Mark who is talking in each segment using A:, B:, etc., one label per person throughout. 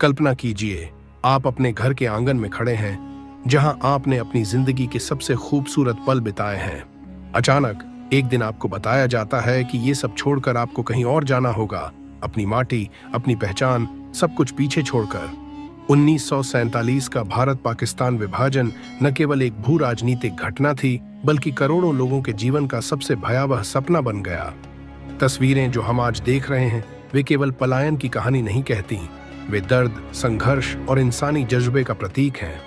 A: कल्पना कीजिए, आप अपने घर के आंगन में खड़े हैं, जहां आपने अपनी जिंदगी के सबसे खूबसूरत पल बिताए हैं। अचानक एक दिन आपको बताया जाता है कि ये सब छोड़कर आपको कहीं और जाना होगा, अपनी माटी, अपनी पहचान, सब कुछ पीछे छोड़कर। 1947 का भारत पाकिस्तान विभाजन न केवल एक भू राजनीतिक घटना थी, बल्कि करोड़ों लोगों के जीवन का सबसे भयावह सपना बन गया। तस्वीरें जो हम आज देख रहे हैं, वे केवल पलायन की कहानी नहीं कहती, वे दर्द, संघर्ष और इंसानी जज्बे का प्रतीक हैं।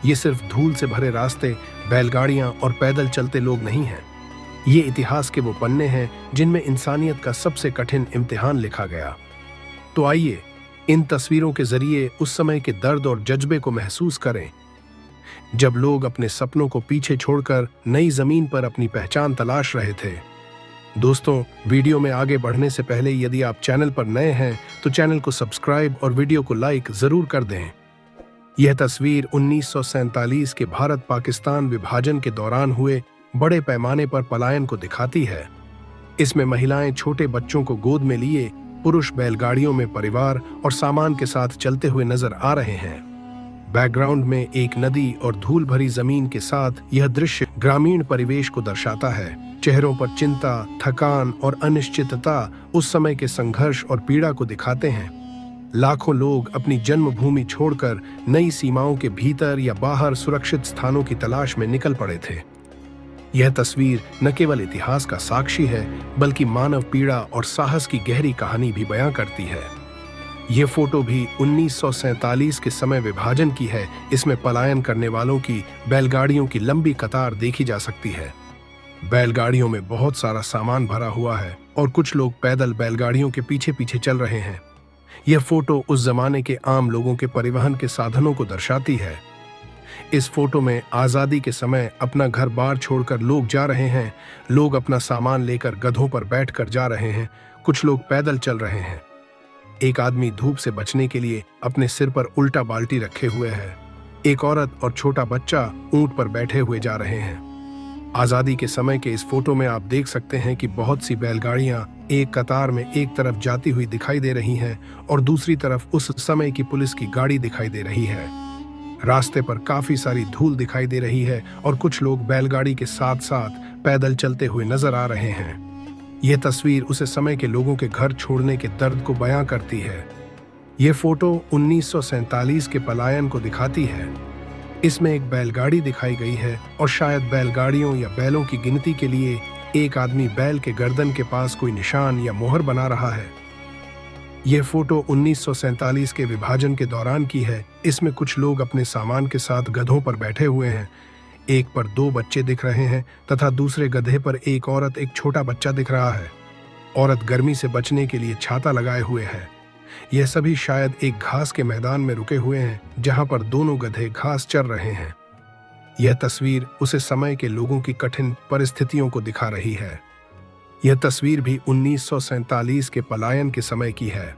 A: ये सिर्फ धूल से भरे रास्ते, बैलगाड़ियां और पैदल चलते लोग नहीं हैं। ये इतिहास के वो पन्ने हैं जिनमें इंसानियत का सबसे कठिन इम्तिहान लिखा गया। तो आइए इन तस्वीरों के जरिए उस समय के दर्द और जज्बे को महसूस करें, जब लोग अपने सपनों को पीछे छोड़कर नई जमीन पर अपनी पहचान तलाश रहे थे। दोस्तों, वीडियो में आगे बढ़ने से पहले यदि आप चैनल पर नए हैं तो चैनल को सब्सक्राइब और वीडियो को लाइक जरूर कर दें। यह तस्वीर 1947 के भारत पाकिस्तान विभाजन के दौरान हुए बड़े पैमाने पर पलायन को दिखाती है। इसमें महिलाएं छोटे बच्चों को गोद में लिए, पुरुष बैलगाड़ियों में परिवार और सामान के साथ चलते हुए नजर आ रहे हैं। बैकग्राउंड में एक नदी और धूल भरी जमीन के साथ यह दृश्य ग्रामीण परिवेश को दर्शाता है। चेहरों पर चिंता, थकान और अनिश्चितता उस समय के संघर्ष और पीड़ा को दिखाते हैं। लाखों लोग अपनी जन्मभूमि छोड़कर नई सीमाओं के भीतर या बाहर सुरक्षित स्थानों की तलाश में निकल पड़े थे। यह तस्वीर न केवल इतिहास का साक्षी है, बल्कि मानव पीड़ा और साहस की गहरी कहानी भी बयां करती है। यह फोटो भी 1947 के समय विभाजन की है। इसमें पलायन करने वालों की बैलगाड़ियों की लंबी कतार देखी जा सकती है। बैलगाड़ियों में बहुत सारा सामान भरा हुआ है और कुछ लोग पैदल बैलगाड़ियों के पीछे पीछे चल रहे हैं। यह फोटो उस जमाने के आम लोगों के परिवहन के साधनों को दर्शाती है। इस फोटो में आजादी के समय अपना घर बार छोड़कर लोग जा रहे हैं। लोग अपना सामान लेकर गधों पर बैठकर जा रहे हैं, कुछ लोग पैदल चल रहे हैं। एक आदमी धूप से बचने के लिए अपने सिर पर उल्टा बाल्टी रखे हुए है। एक औरत और छोटा बच्चा ऊंट पर बैठे हुए जा रहे हैं। आजादी के समय के इस फोटो में आप देख सकते हैं कि बहुत सी बैलगाड़ियां एक कतार में एक तरफ जाती हुई दिखाई दे रही हैं और दूसरी तरफ उस समय की पुलिस की गाड़ी दिखाई दे रही है। रास्ते पर काफी सारी धूल दिखाई दे रही है और कुछ लोग बैलगाड़ी के साथ साथ पैदल चलते हुए नजर आ रहे हैं। यह तस्वीर उस समय के लोगों के घर छोड़ने के दर्द को बयां करती है। यह फोटो 1947 के पलायन को दिखाती है। इसमें एक बैलगाड़ी दिखाई गई है और शायद बैलगाड़ियों या बैलों की गिनती के लिए एक आदमी बैल के गर्दन के पास कोई निशान या मोहर बना रहा है। यह फोटो 1947 के विभाजन के दौरान की है। इसमें कुछ लोग अपने सामान के साथ गधों पर बैठे हुए हैं। एक पर 2 बच्चे दिख रहे हैं तथा दूसरे गधे पर एक औरत, एक छोटा बच्चा दिख रहा है। औरत गर्मी से बचने के लिए छाता लगाए हुए है। यह सभी शायद एक घास के मैदान में रुके हुए हैं, जहां पर दोनों गधे घास चर रहे हैं। यह तस्वीर उस समय के लोगों की कठिन परिस्थितियों को दिखा रही है। यह तस्वीर भी 1947 के पलायन के समय की है।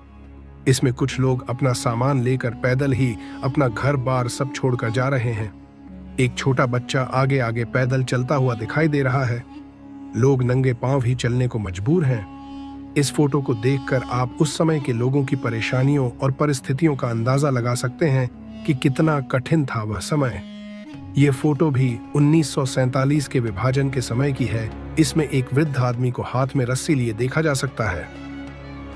A: इसमें कुछ लोग अपना सामान लेकर पैदल ही अपना घर बार सब छोड़कर जा रहे हैं। एक छोटा बच्चा आगे आगे पैदल चलता हुआ दिखाई दे रहा है। लोग नंगे पांव ही चलने को मजबूर हैं। इस फोटो को देखकर आप उस समय के लोगों की परेशानियों और परिस्थितियों का अंदाजा लगा सकते हैं कि कितना कठिन था वह समय। यह फोटो भी 1947 के विभाजन के समय की है। इसमें एक वृद्ध आदमी को हाथ में रस्सी लिए देखा जा सकता है।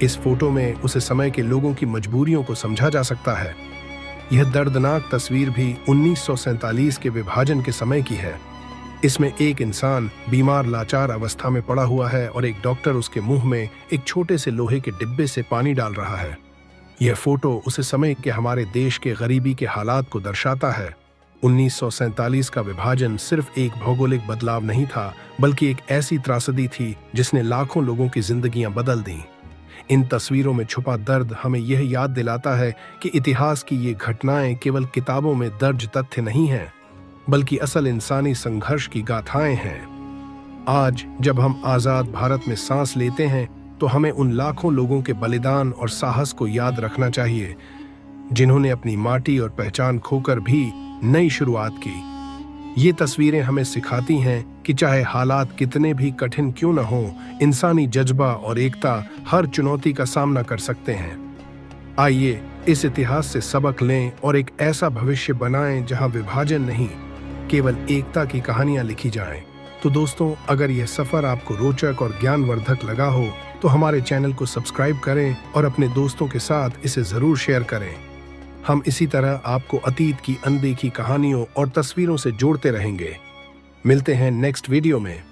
A: इस फोटो में उस समय के लोगों की मजबूरियों को समझा जा सकता है। यह दर्दनाक तस्वीर भी 1947 के विभाजन के समय की है। इसमें एक इंसान बीमार लाचार अवस्था में पड़ा हुआ है और एक डॉक्टर उसके मुंह में एक छोटे से लोहे के डिब्बे से पानी डाल रहा है। यह फोटो उस समय के हमारे देश के गरीबी के हालात को दर्शाता है। 1947 का विभाजन सिर्फ एक भौगोलिक बदलाव नहीं था, बल्कि एक ऐसी त्रासदी थी जिसने लाखों लोगों की जिंदगियां बदल दी। इन तस्वीरों में छुपा दर्द हमें यह याद दिलाता है कि इतिहास की ये घटनाएं केवल किताबों में दर्ज तथ्य नहीं हैं, बल्कि असल इंसानी संघर्ष की गाथाएं हैं। आज जब हम आजाद भारत में सांस लेते हैं, तो हमें उन लाखों लोगों के बलिदान और साहस को याद रखना चाहिए, जिन्होंने अपनी माटी और पहचान खोकर भी नई शुरुआत की। ये तस्वीरें हमें सिखाती हैं कि चाहे हालात कितने भी कठिन क्यों न हो, इंसानी जज्बा और एकता हर चुनौती का सामना कर सकते हैं। आइए इस इतिहास से सबक लें और एक ऐसा भविष्य बनाएं जहां विभाजन नहीं, केवल एकता की कहानियां लिखी जाएं। तो दोस्तों, अगर यह सफर आपको रोचक और ज्ञानवर्धक लगा हो तो हमारे चैनल को सब्सक्राइब करें और अपने दोस्तों के साथ इसे जरूर शेयर करें। हम इसी तरह आपको अतीत की अनदेखी कहानियों और तस्वीरों से जोड़ते रहेंगे। मिलते हैं नेक्स्ट वीडियो में।